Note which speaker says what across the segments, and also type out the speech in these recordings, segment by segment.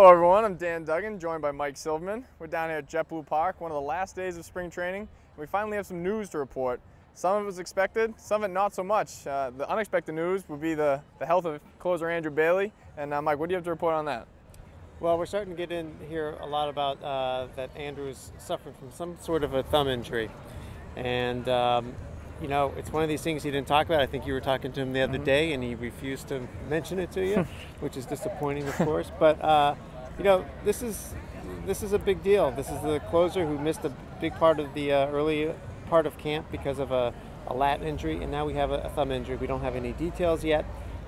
Speaker 1: Hello everyone, I'm Dan Duggan, joined by Mike Silverman. We're down here at JetBlue Park, one of the last days of spring training. We finally have some news to report. Some of it was expected, some of it not so much. The unexpected news would be the health of closer Andrew Bailey. And Mike, what do you have to report on that?
Speaker 2: Well, we're starting to get in here a lot about that Andrew is suffering from some sort of a thumb injury. And, you know, it's one of these things he didn't talk about. I think you were talking to him the other day and he refused to mention it to you, which is disappointing, of course. But, you know, this is a big deal. This is the closer who missed a big part of the early part of camp because of a lat injury, and now we have a thumb injury. We don't have any details yet,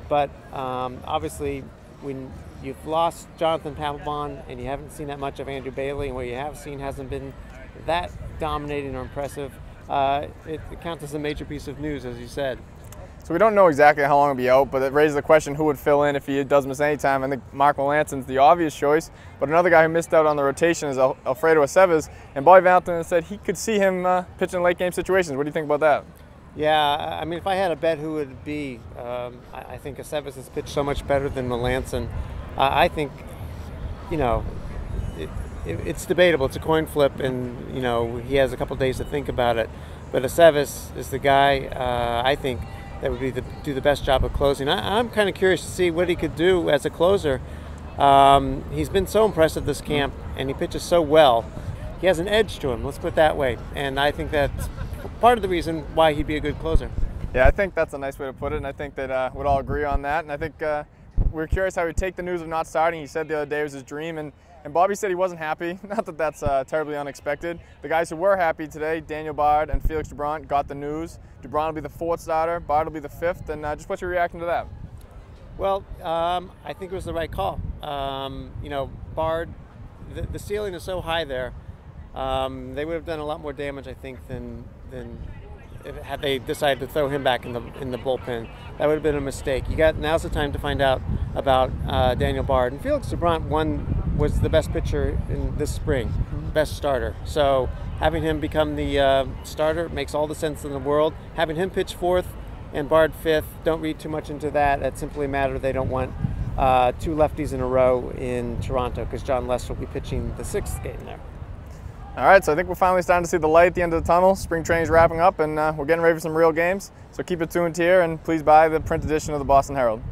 Speaker 2: but obviously when you've lost Jonathan Papelbon and you haven't seen that much of Andrew Bailey, and what you have seen hasn't been that dominating or impressive, it counts as a major piece of news, as you said.
Speaker 1: So we don't know exactly how long he'll be out, but it raises the question who would fill in if he does miss any time. I think Mark Melanson's the obvious choice, but another guy who missed out on the rotation is Alfredo Aceves, and Bobby Valentine said he could see him pitching in late game situations. What do you think about that?
Speaker 2: Yeah, I mean, if I had a bet who would it be, I think Aceves has pitched so much better than Melanson. I think, you know, it's debatable. It's a coin flip, and, you know, he has a couple days to think about it. But Aceves is the guy, I think, that would be do the best job of closing. I'm kind of curious to see what he could do as a closer. He's been so impressive this camp, and he pitches so well. He has an edge to him, let's put it that way. And I think that's part of the reason why he'd be a good closer.
Speaker 1: Yeah, I think that's a nice way to put it, and I think that we'd all agree on that. And I think we're curious how he'd take the news of not starting. He said the other day it was his dream, and Bobby said he wasn't happy. Not that that's terribly unexpected. The guys who were happy today, Daniel Bard and Felix Dubron, got the news. Dubron will be the fourth starter, Bard will be the fifth, and just what's your reaction to that?
Speaker 2: Well, I think it was the right call. You know, Bard, the ceiling is so high there. They would have done a lot more damage, I think, than had they decided to throw him back in the bullpen. That would have been a mistake. Now's the time to find out about Daniel Bard. And Felix Dubron was the best pitcher in this spring, best starter. So having him become the starter makes all the sense in the world. Having him pitch fourth and Bard fifth, don't read too much into that. That's simply a matter they don't want two lefties in a row in Toronto, because John Lester will be pitching the sixth game there.
Speaker 1: All right, so I think we're finally starting to see the light at the end of the tunnel. Spring training's wrapping up, and we're getting ready for some real games. So keep it tuned here, and please buy the print edition of the Boston Herald.